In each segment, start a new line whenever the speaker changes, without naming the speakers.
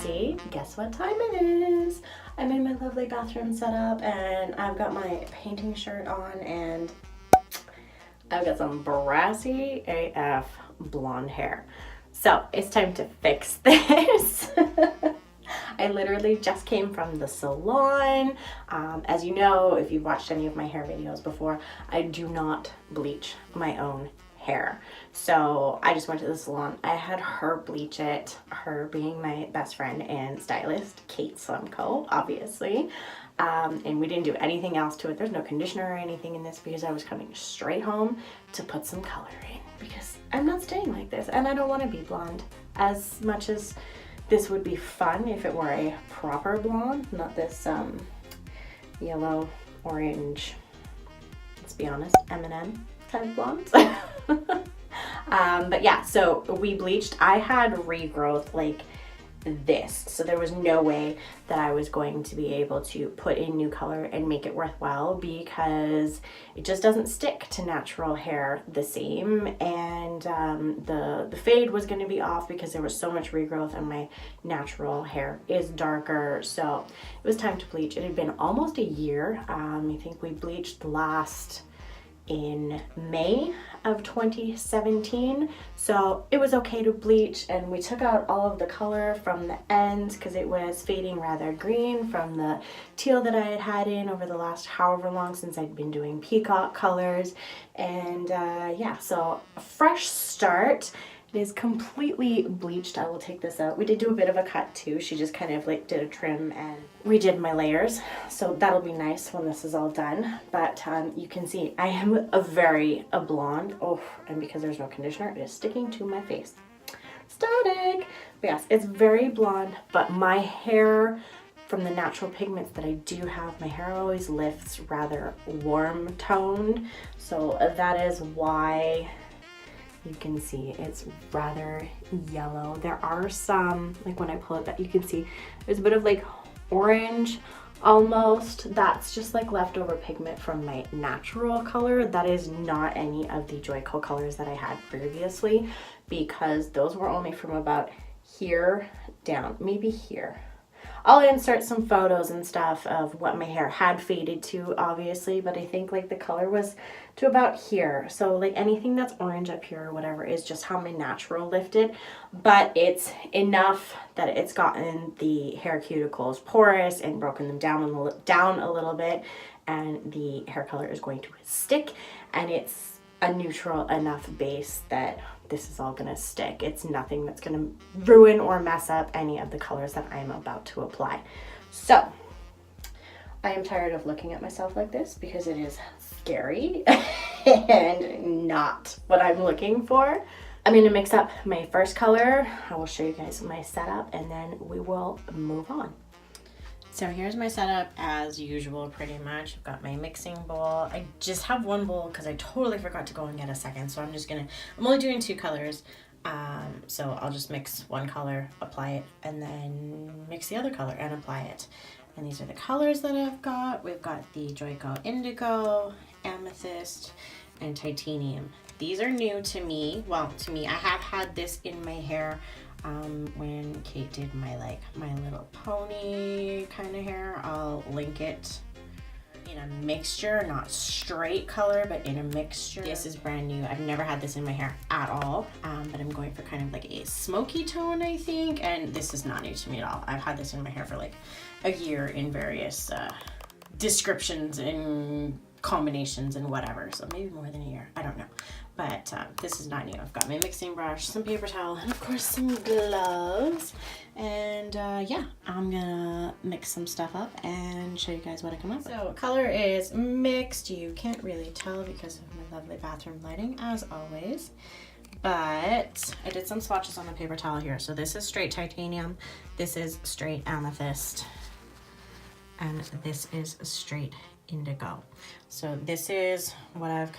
posse. Guess what time it is? I'm in my lovely bathroom setup and I've got my painting shirt on and I've got some brassy AF blonde hair. So it's time to fix this. I literally just came from the salon. As you know, if you've watched any of my hair videos before, I do not bleach my own hair. So I just went to the salon. I had her bleach it, her being my best friend and stylist, Kate SLEMKO, obviously. And we didn't do anything else to it. There's no conditioner or anything in this because I was coming straight home to put some color in because I'm not staying like this and I don't want to be blonde. As much as this would be fun if it were a proper blonde, not this yellow, orange, let's be honest, M&M kind of blondes. But yeah, so we bleached. I had regrowth like this, so there was no way that I was going to be able to put in new color and make it worthwhile because it just doesn't stick to natural hair the same, and the fade was going to be off because there was so much regrowth and my natural hair is darker. So it was time to bleach. It had been almost a year. I think we bleached last in May of 2017, so it was okay to bleach, and we took out all of the color from the ends because it was fading rather green from the teal that I had had in over the last however long since I'd been doing peacock colors. And yeah, so a fresh start. It is completely bleached. I will take this out. We did do a bit of a cut too. She just kind of like did a trim and redid my layers. So that'll be nice when this is all done. But you can see I am a blonde. Oh, and because there's no conditioner, it is sticking to my face. Static. But yes, it's very blonde, but my hair, from the natural pigments that I do have, my hair always lifts rather warm toned. So that is why you can see it's rather yellow. There are some, like when I pull it back, you can see there's a bit of like orange almost. That's just like leftover pigment from my natural color. That is not any of the Joico colors that I had previously because those were only from about here down, maybe here. I'll insert some photos and stuff of what my hair had faded to, obviously, but I think like the color was to about here. So like anything that's orange up here or whatever is just how my natural lifted, but it's enough that it's gotten the hair cuticles porous and broken them down a little bit, and the hair color is going to stick, and it's a neutral enough base that this is all gonna stick. It's nothing that's gonna ruin or mess up any of the colors that I am about to apply. So I am tired of looking at myself like this because it is scary and not what I'm looking for. I'm gonna mix up my first color. I will show you guys my setup and then we will move on. So here's my setup as usual, pretty much. I've got my mixing bowl. I just have one bowl because I totally forgot to go and get a second. So I'm only doing two colors. So I'll just mix one color, apply it, and then mix the other color and apply it. And these are the colors that I've got. We've got the Joico Indigo, Amethyst, and Titanium. These are new to me. Well, to me, I have had this in my hair when Kate did My Little Pony kind of hair. I'll link it in a mixture, not straight color, but in a mixture. This is brand new. I've never had this in my hair at all, but I'm going for kind of like a smoky tone, I think, and this is not new to me at all. I've had this in my hair for like a year in various descriptions and combinations and whatever, so maybe more than a year, I don't know. But this is not new. I've got my mixing brush, some paper towel, and of course some gloves. And yeah, I'm gonna mix some stuff up and show you guys what I come up with. So color is mixed. You can't really tell because of my lovely bathroom lighting, as always. But I did some swatches on the paper towel here. So this is straight titanium, this is straight amethyst, and this is straight indigo. So this is what I've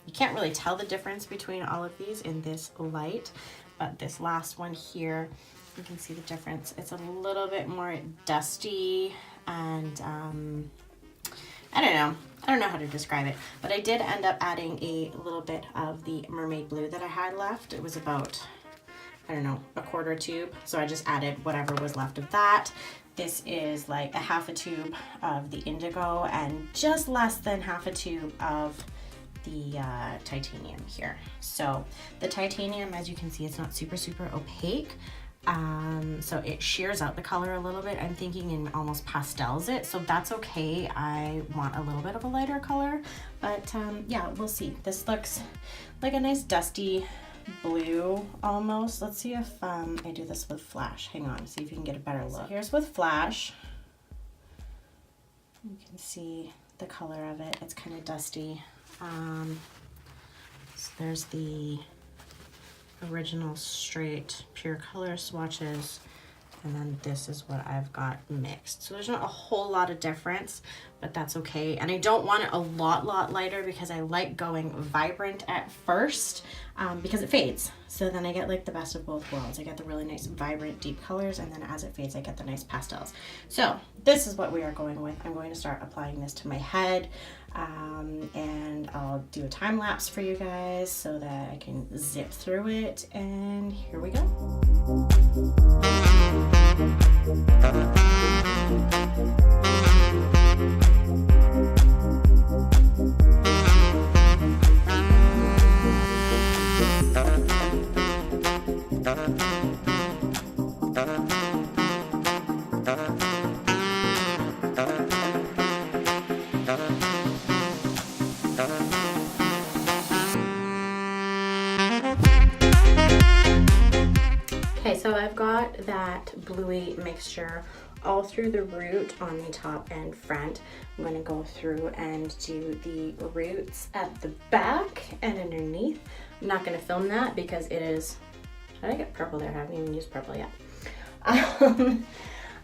you can't really tell the difference between all of these in this light, but this last one here, you can see the difference. It's a little bit more dusty and I don't know how to describe it, but I did end up adding a little bit of the mermaid blue that I had left. It was about I don't know, a quarter tube. So I just added whatever was left of that. This is like a half a tube of the Indigo and just less than half a tube of the titanium here. So the titanium, as you can see, it's not super opaque. So it shears out the color a little bit. I'm thinking in almost pastels it, so that's okay. I want a little bit of a lighter color, but yeah, we'll see. This looks like a nice dusty blue almost. Let's see if I do this with flash. Hang on, see if you can get a better look. So here's with flash. You can see the color of it. It's kind of dusty. So there's the original straight pure color swatches, and then this is what I've got mixed. So there's not a whole lot of difference, but that's okay. And I don't want it a lot lighter because I like going vibrant at first because it fades. So then I get like the best of both worlds. I get the really nice vibrant deep colors, and then as it fades I get the nice pastels. So this is what we are going with. I'm going to start applying this to my head, and I'll do a time lapse for you guys so that I can zip through it, and here we go. Okay, so I've got that bluey mixture all through the root on the top and front. I'm going to go through and do the roots at the back and underneath. I'm not going to film that because it is, did I get purple there? I haven't even used purple yet. I'm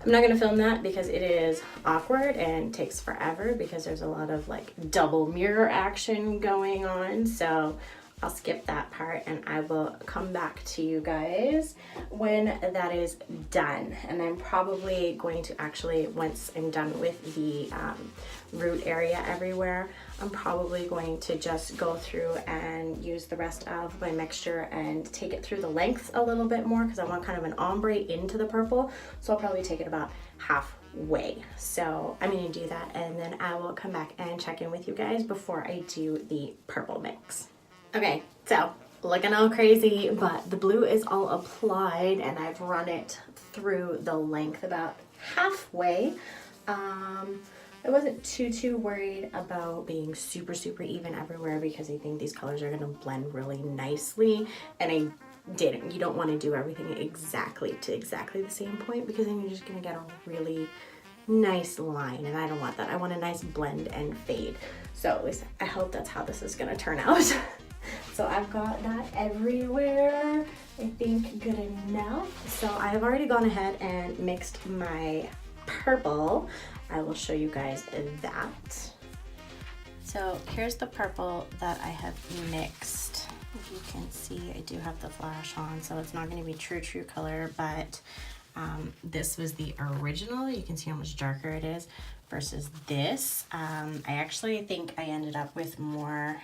not going to film that because it is awkward and takes forever because there's a lot of like double mirror action going on. So I'll skip that part and I will come back to you guys when that is done. And I'm probably going to actually, once I'm done with the root area everywhere, I'm probably going to just go through and use the rest of my mixture and take it through the length a little bit more because I want kind of an ombre into the purple. So I'll probably take it about halfway. So I'm going to do that and then I will come back and check in with you guys before I do the purple mix. Okay, so looking all crazy, but the blue is all applied and I've run it through the length about halfway. I wasn't too worried about being super even everywhere because I think these colors are going to blend really nicely, and I didn't. You don't want to do everything exactly the same point because then you're just going to get a really nice line, and I don't want that. I want a nice blend and fade. So at least I hope that's how this is going to turn out. So I've got that everywhere, I think good enough. So I have already gone ahead and mixed my purple. I will show you guys that. So here's the purple that I have mixed. If you can see, I do have the flash on, so it's not going to be true color, but this was the original. You can see how much darker it is versus this. I actually think I ended up with more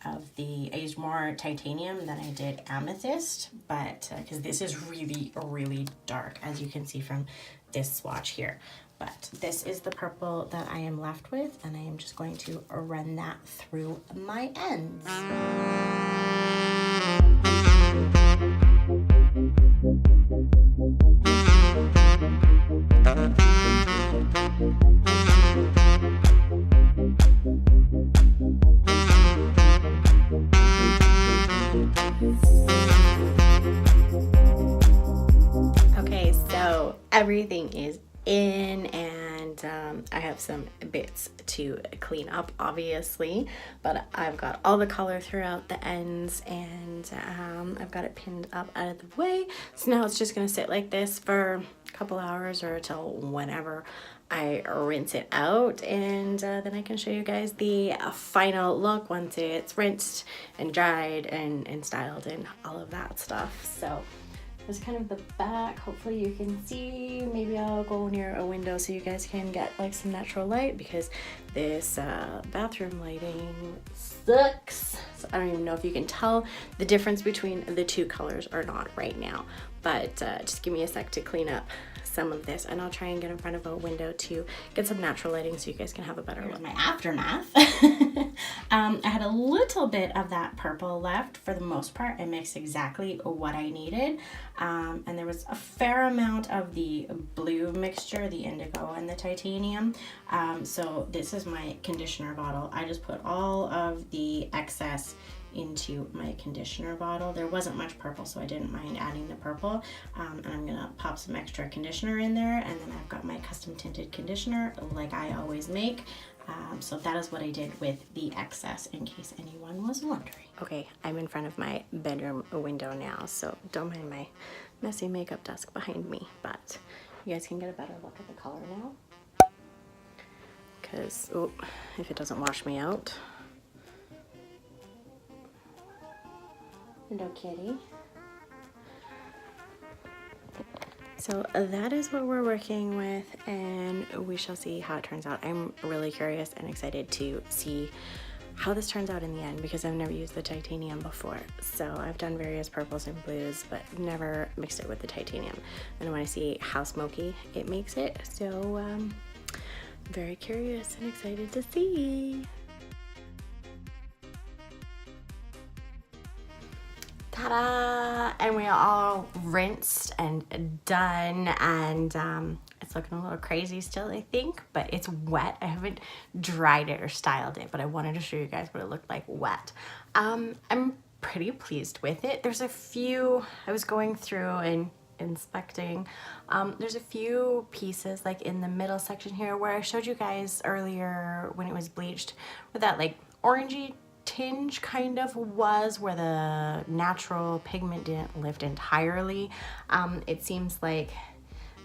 of I used more titanium than I did amethyst, but because this is really dark, as you can see from this swatch here. But this is the purple that I am left with, and I am just going to run that through my ends. Okay, so everything is in, and I have some bits to clean up obviously, but I've got all the color throughout the ends, and I've got it pinned up out of the way. So now it's just gonna sit like this for a couple hours or till whenever I rinse it out, and then I can show you guys the final look once it's rinsed and dried and styled and all of that stuff. So there's kind of the back. Hopefully you can see. Maybe I'll go near a window so you guys can get like some natural light because this bathroom lighting sucks. So I don't even know if you can tell the difference between the two colors or not right now, but just give me a sec to clean up some of this, and I'll try and get in front of a window to get some natural lighting so you guys can have a better look. My aftermath. I had a little bit of that purple left. For the most part, I mixed exactly what I needed, and there was a fair amount of the blue mixture, the indigo and the titanium. So this is my conditioner bottle. I just put all of the excess into my conditioner bottle. There wasn't much purple, so I didn't mind adding the purple, and I'm gonna pop some extra conditioner in there, and then I've got my custom tinted conditioner like I always make. So that is what I did with the excess, in case anyone was wondering. Okay, I'm in front of my bedroom window now, so don't mind my messy makeup desk behind me, but you guys can get a better look at the color now, because if it doesn't wash me out. No kitty. So that is what we're working with, and we shall see how it turns out. I'm really curious and excited to see how this turns out in the end, because I've never used the titanium before. So I've done various purples and blues, but never mixed it with the titanium. And I want to see how smoky it makes it. So very curious and excited to see. Ta-da! And we are all rinsed and done, and it's looking a little crazy still, I think, but it's wet. I haven't dried it or styled it, but I wanted to show you guys what it looked like wet. I'm pretty pleased with it. There's a few, I was going through and inspecting, there's a few pieces like in the middle section here where I showed you guys earlier when it was bleached, with that like orangey tinge kind of was, where the natural pigment didn't lift entirely. It seems like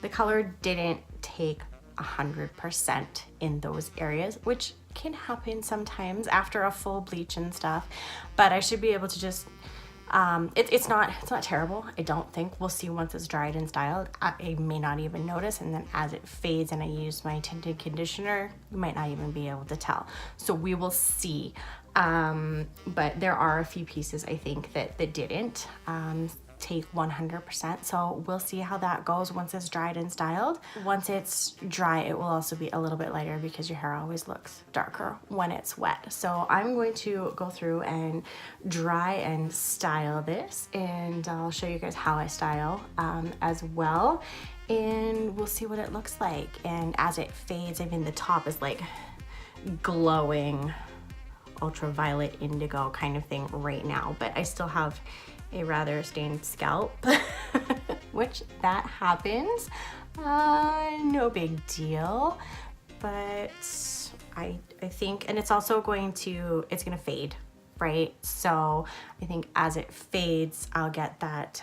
the color didn't take 100% in those areas, which can happen sometimes after a full bleach and stuff, but I should be able to just it's not terrible. I don't think. We'll see once it's dried and styled. I may not even notice, and then as it fades and I use my tinted conditioner, you might not even be able to tell. So we will see. But there are a few pieces I think that didn't take 100%, so we'll see how that goes once it's dried and styled. Once it's dry, it will also be a little bit lighter, because your hair always looks darker when it's wet. So I'm going to go through and dry and style this, and I'll show you guys how I style as well, and we'll see what it looks like. And as it fades, I mean, the top is like glowing ultraviolet indigo kind of thing right now, but I still have a rather stained scalp, which that happens. No big deal, but I think, and it's also it's gonna fade, right? So I think as it fades, I'll get that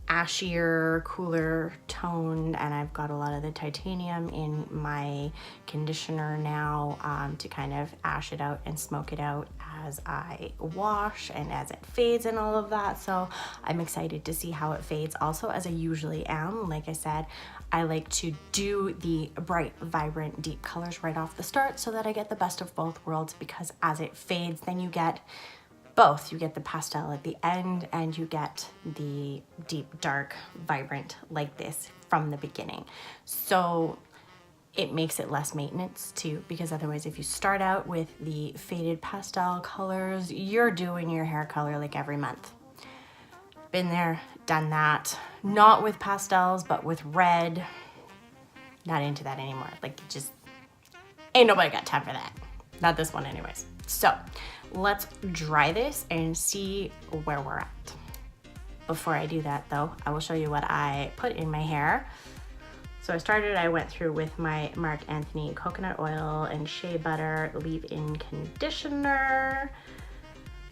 ashier, cooler tone, and I've got a lot of the titanium in my conditioner now to kind of ash it out and smoke it out as I wash and as it fades and all of that. So I'm excited to see how it fades also, as I usually am. Like I said, I like to do the bright, vibrant, deep colors right off the start so that I get the best of both worlds, because as it fades, then you get both. You get the pastel at the end, and you get the deep, dark, vibrant like this from the beginning. So it makes it less maintenance too, because otherwise if you start out with the faded pastel colors, you're doing your hair color like every month. Been there, done that. Not with pastels, but with red. Not into that anymore. Like, just ain't nobody got time for that. Not this one anyways. So let's dry this and see where we're at. Before I do that though, I will show you what I put in my hair. So I went through with my Marc Anthony coconut oil and shea butter leave-in conditioner.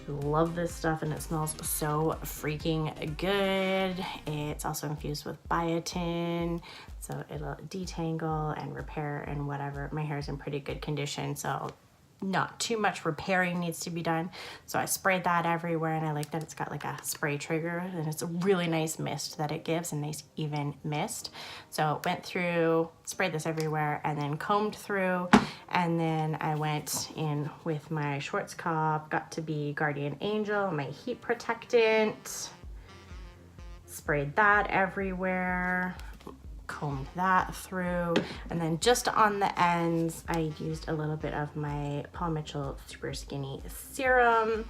Love this stuff, and it smells so freaking good. It's also infused with biotin, so it'll detangle and repair and whatever. My hair is in pretty good condition, so not too much repairing needs to be done. So I sprayed that everywhere, and I like that it's got like a spray trigger, and it's a really nice mist that it gives, a nice even mist. So went through, sprayed this everywhere, and then combed through, and then I went in with my Schwarzkopf Got to Be Guardian Angel, my heat protectant, sprayed that everywhere, combed that through, and then just on the ends I used a little bit of my Paul Mitchell Super Skinny Serum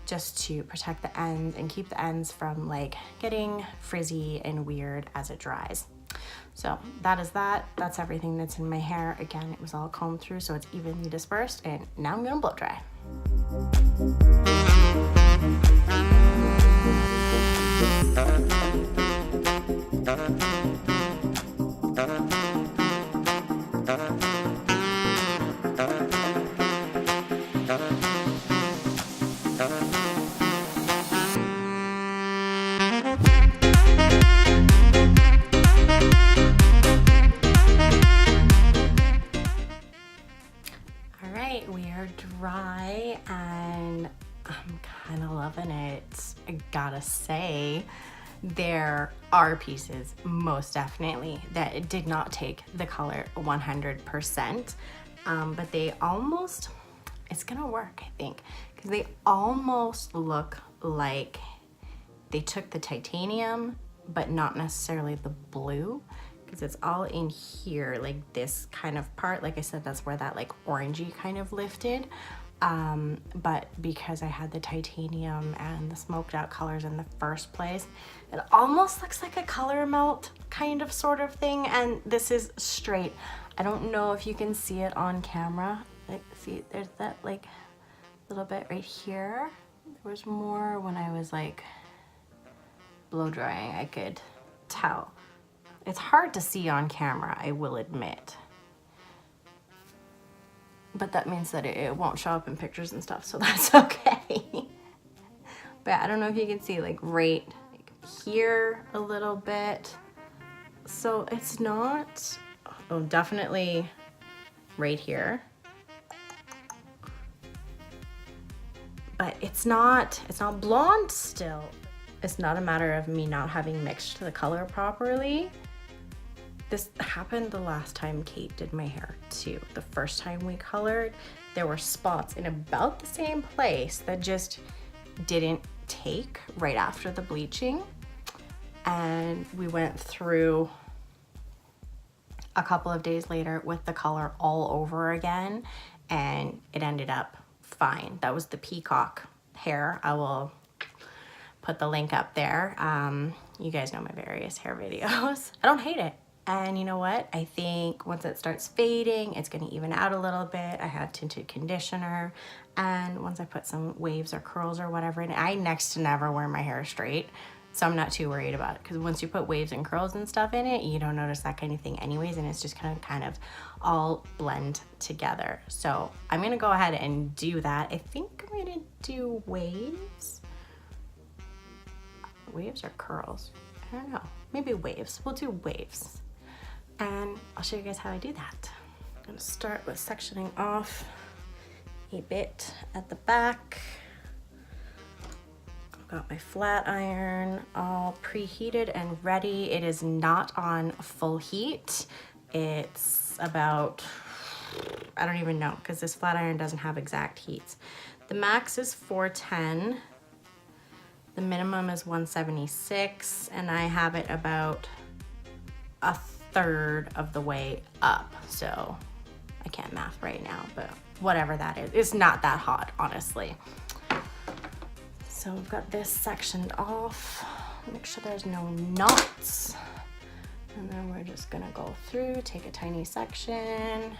just to protect the ends and keep the ends from like getting frizzy and weird as it dries. So that is that. That's everything that's in my hair. Again, it was all combed through so it's evenly dispersed, and now I'm gonna blow dry. We are dry and I'm kind of loving it. I gotta say, there are pieces most definitely that did not take the color 100%, but they almost, it's gonna work, I think, because they almost look like they took the titanium but not necessarily the blue, because it's all in here, like this kind of part. Like I said, that's where that like orangey kind of lifted. But because I had the titanium and the smoked out colors in the first place, it almost looks like a color melt kind of sort of thing. And this is straight. I don't know if you can see it on camera. Like, see, there's that like little bit right here. There was more when I was like blow drying, I could tell. It's hard to see on camera, I will admit. But that means that it won't show up in pictures and stuff, so that's okay. But I don't know if you can see like right here a little bit. So it's not, oh, definitely right here. But it's not blonde still. It's not a matter of me not having mixed the color properly. This happened the last time Kate did my hair too. The first time we colored, there were spots in about the same place that just didn't take right after the bleaching. And we went through a couple of days later with the color all over again, and it ended up fine. That was the peacock hair. I will put the link up there. You guys know my various hair videos. I don't hate it. And you know what? I think once it starts fading, it's gonna even out a little bit. I have tinted conditioner. And once I put some waves or curls or whatever in it, I next to never wear my hair straight. So I'm not too worried about it, because once you put waves and curls and stuff in it, you don't notice that kind of thing anyways, and it's just kind of all blend together. So I'm gonna go ahead and do that. I think I'm gonna do waves. Waves or curls? I don't know. Maybe waves. We'll do waves. And I'll show you guys how I do that. I'm gonna start with sectioning off a bit at the back. I've got my flat iron all preheated and ready. It is not on full heat. It's about, I don't even know, because this flat iron doesn't have exact heats. The max is 410. The minimum is 176, and I have it about a third of the way up. So I can't math right now, but whatever that is, it's not that hot, honestly. So we've got this sectioned off. Make sure there's no knots. And then we're just gonna go through, take a tiny section,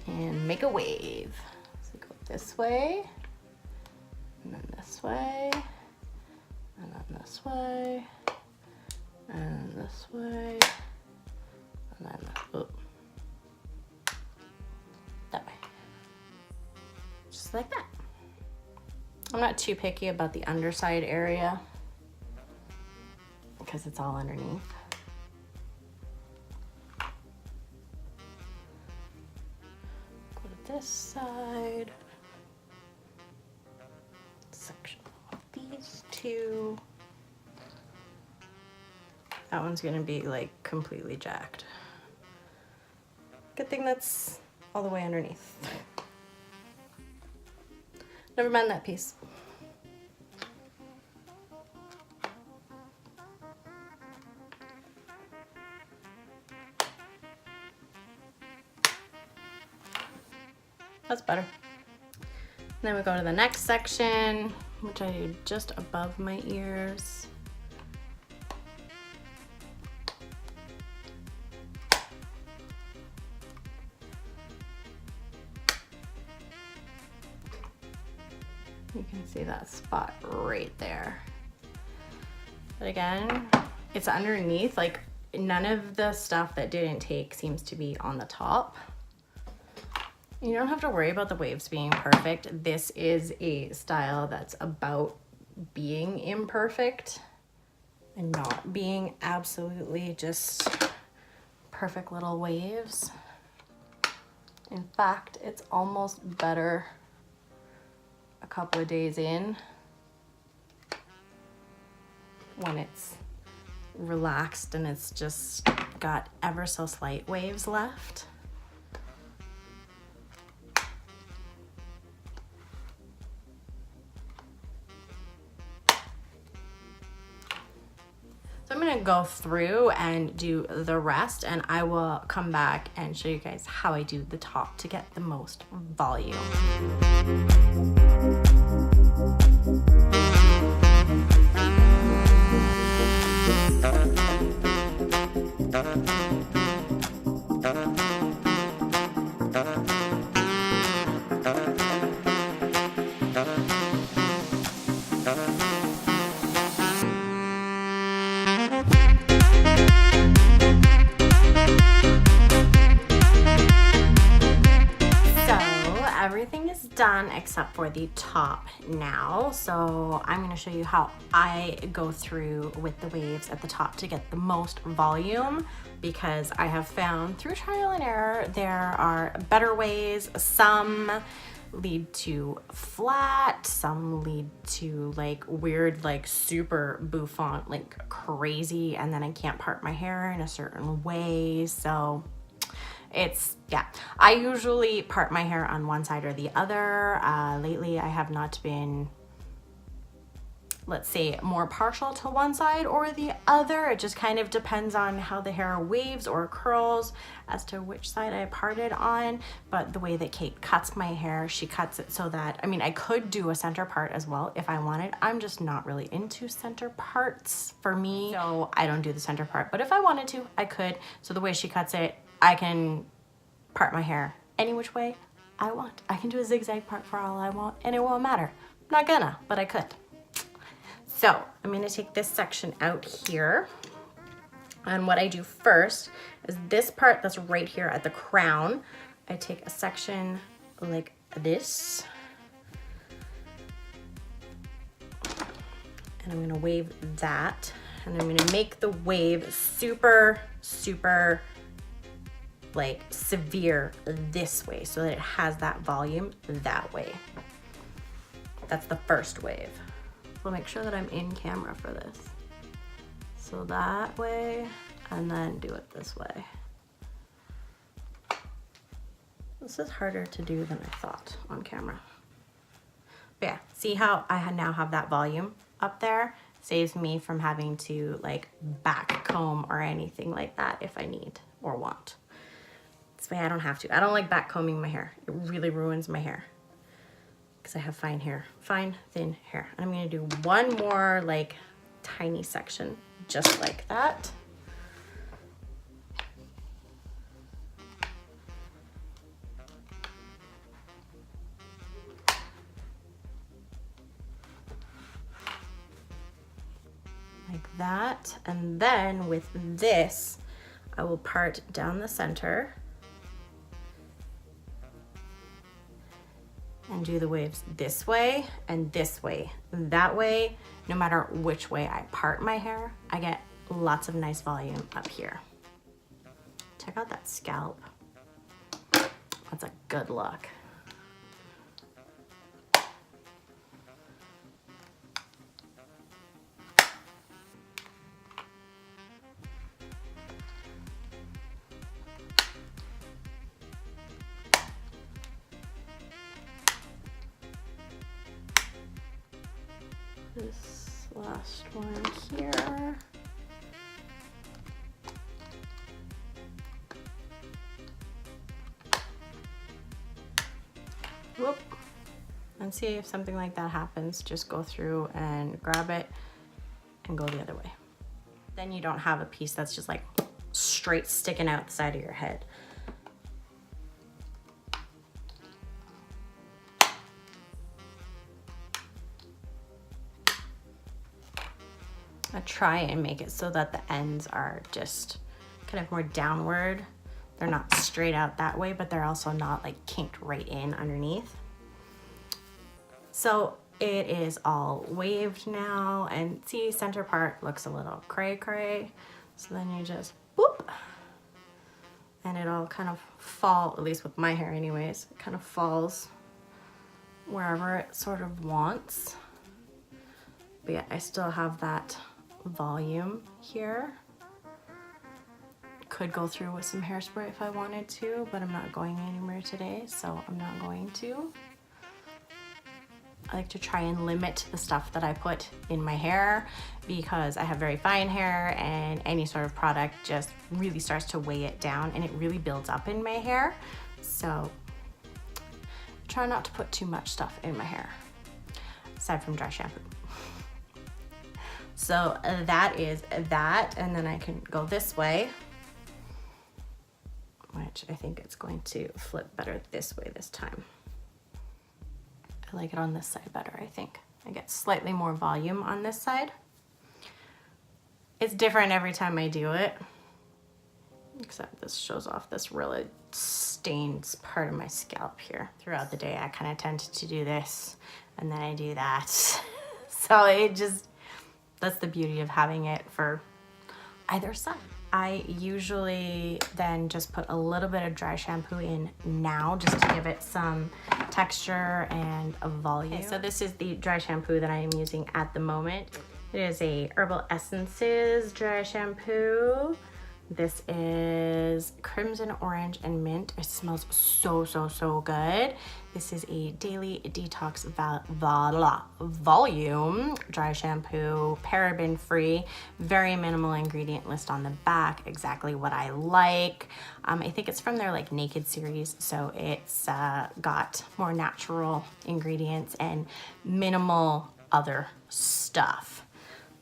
and make a wave. So go this way, and then this way, and then this way, and this way, and then that way. Just like that. I'm not too picky about the underside area because it's all underneath. Go to this side. 2. That one's gonna be like completely jacked. Good thing that's all the way underneath. Never mind that piece. That's better. Then we go to the next section, which I do just above my ears. You can see that spot right there. But again, it's underneath, like none of the stuff that didn't take seems to be on the top. You don't have to worry about the waves being perfect. This is a style that's about being imperfect and not being absolutely just perfect little waves. In fact, it's almost better a couple of days in when it's relaxed and it's just got ever so slight waves left. So I'm gonna go through and do the rest, and I will come back and show you guys how I do the top to get the most volume. Everything is done except for the top now. So I'm going to show you how I go through with the waves at the top to get the most volume, because I have found through trial and error there are better ways. Some lead to flat, some lead to like weird, like super bouffant, like crazy, and then I can't part my hair in a certain way. So it's, yeah, I usually part my hair on one side or the other. Lately I have not been, let's say, more partial to one side or the other. It just kind of depends on how the hair waves or curls as to which side I parted on. But the way that Kate cuts my hair, she cuts it so that, I mean, I could do a center part as well if I wanted. I'm just not really into center parts for me, so I don't do the center part. But if I wanted to, I could. So the way she cuts it, I can part my hair any which way I want. I can do a zigzag part for all I want and it won't matter. I'm not gonna, but I could. So I'm gonna take this section out here. And what I do first is this part that's right here at the crown. I take a section like this. And I'm gonna wave that. And I'm gonna make the wave super, super like severe this way so that it has that volume that way. That's the first wave. So make sure that I'm in camera for this. So that way, and then do it this way. This is harder to do than I thought on camera. But yeah, see how I now have that volume up there? Saves me from having to like back comb or anything like that if I need or want. This way I don't have to. I don't like back combing my hair. It really ruins my hair because I have fine hair, fine, thin hair. And I'm gonna do one more like tiny section just like that. Like that. And then with this, I will part down the center and do the waves this way and this way. That way, no matter which way I part my hair, I get lots of nice volume up here. Check out that scalp. That's a good look. this last one here. Whoop. And see if something like that happens, just go through and grab it and go the other way. Then you don't have a piece that's just like straight sticking out the side of your head. I try and make it so that the ends are just kind of more downward. They're not straight out that way, but they're also not like kinked right in underneath. So it is all waved now, and see, center part looks a little cray. So then you just boop, and it'll kind of fall, at least with my hair anyways, it kind of falls wherever it sort of wants. But yeah, I still have that volume here. Could go through with some hairspray if I wanted to, but I'm not going anywhere today, so I'm not going to. I like to try and limit the stuff that I put in my hair because I have very fine hair, and any sort of product just really starts to weigh it down and it really builds up in my hair. So try not to put too much stuff in my hair, aside from dry shampoo. So that is that, and then I can go this way, which I think it's going to flip better this way this time. I like it on this side better, I think. I get slightly more volume on this side. It's different every time I do it, except this shows off this really stained part of my scalp here. Throughout the day, I kind of tend to do this, and then I do that. So it just, that's the beauty of having it for either side. I usually then just put a little bit of dry shampoo in now just to give it some texture and a volume. Okay, so this is the dry shampoo that I am using at the moment. It is a Herbal Essences dry shampoo. This is Crimson Orange and Mint. It smells so good. This is a daily detox volume dry shampoo, paraben free, very minimal ingredient list on the back, exactly what I like. I think it's from their like Naked series, so it's got more natural ingredients and minimal other stuff.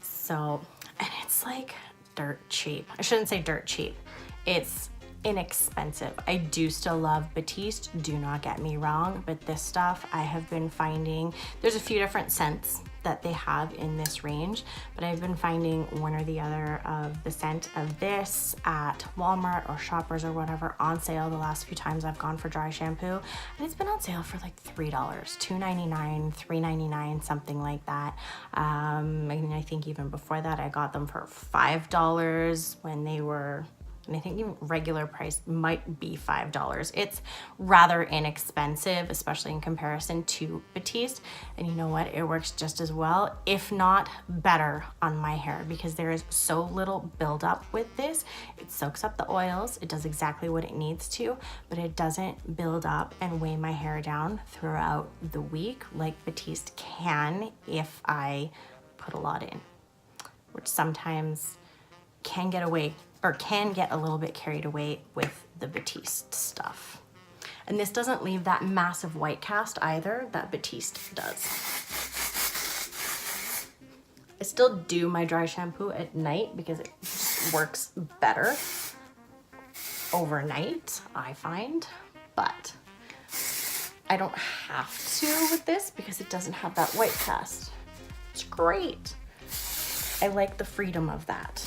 So, and it's like dirt cheap. I shouldn't say dirt cheap. It's inexpensive. I do still love Batiste, do not get me wrong, but this stuff I have been finding, there's a few different scents that they have in this range, but I've been finding one or the other of the scent of this at Walmart or Shoppers or whatever on sale the last few times I've gone for dry shampoo, and it's been on sale for like $3, $2.99, $3.99, something like that. I mean, I think even before that I got them for $5 when they were, and I think even regular price might be $5. It's rather inexpensive, especially in comparison to Batiste. And you know what? It works just as well, if not better, on my hair because there is so little buildup with this. It soaks up the oils. It does exactly what it needs to, but it doesn't build up and weigh my hair down throughout the week like Batiste can if I put a lot in, which sometimes can get away or can get a little bit carried away with the Batiste stuff. And this doesn't leave that massive white cast either that Batiste does. I still do my dry shampoo at night because it just works better overnight, I find, but I don't have to with this because it doesn't have that white cast. It's great. I like the freedom of that.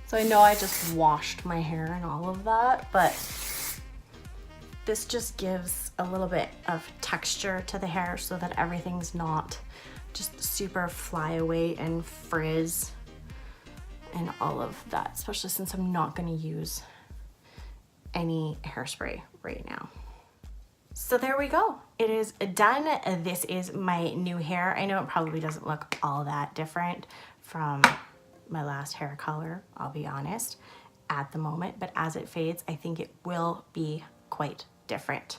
So I know I just washed my hair and all of that, but this just gives a little bit of texture to the hair so that everything's not just super flyaway and frizz and all of that, especially since I'm not gonna use any hairspray right now. So there we go. It is done. This is my new hair. I know it probably doesn't look all that different from my last hair color, I'll be honest, at the moment, but as it fades, I think it will be quite different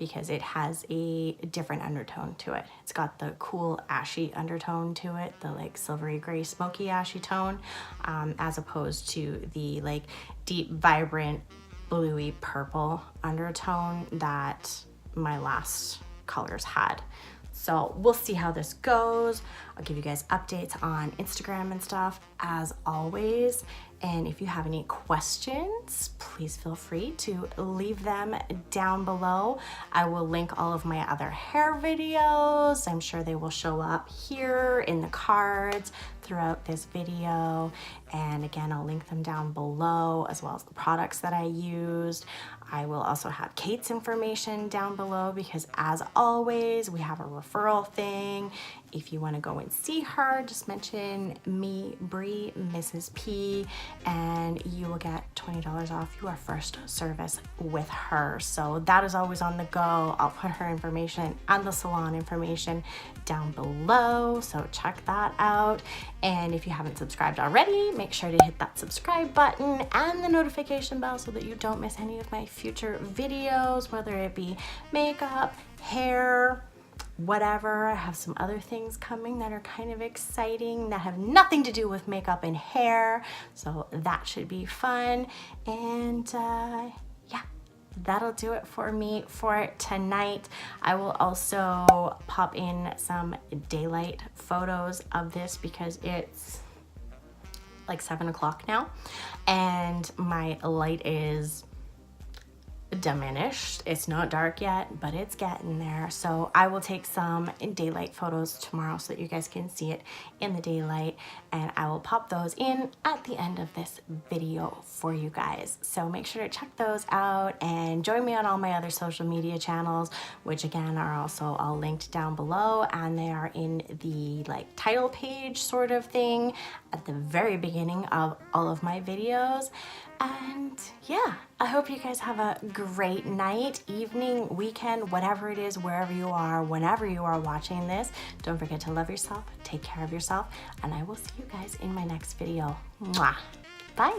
because it has a different undertone to it. It's got the cool ashy undertone to it, the like silvery gray smoky ashy tone, as opposed to the like deep vibrant bluey purple undertone that my last colors had. So we'll see how this goes. I'll give you guys updates on Instagram and stuff as always. And if you have any questions, please feel free to leave them down below. I will link all of my other hair videos. I'm sure they will show up here in the cards throughout this video. And again, I'll link them down below, as well as the products that I used. I will also have Kate's information down below, because as always, we have a referral thing. If you want to go and see her, just mention me, Bree, Mrs. P, and you will get $20 off your first service with her. So that is always on the go. I'll put her information and the salon information down below, so check that out. And if you haven't subscribed already, make sure to hit that subscribe button and the notification bell so that you don't miss any of my future videos, whether it be makeup, hair, whatever. I have some other things coming that are kind of exciting that have nothing to do with makeup and hair, so that should be fun. And yeah, that'll do it for me for tonight. I will also pop in some daylight photos of this because it's like 7 o'clock now and my light is diminished. It's not dark yet, but it's getting there. So I will take some daylight photos tomorrow so that you guys can see it in the daylight, and I will pop those in at the end of this video for you guys. So make sure to check those out and join me on all my other social media channels, which again are also all linked down below, and they are in the like title page sort of thing at the very beginning of all of my videos. And yeah, I hope you guys have a great night, evening, weekend, whatever it is, wherever you are, whenever you are watching this. Don't forget to love yourself, take care of yourself, and I will see you guys in my next video. Mwah. Bye.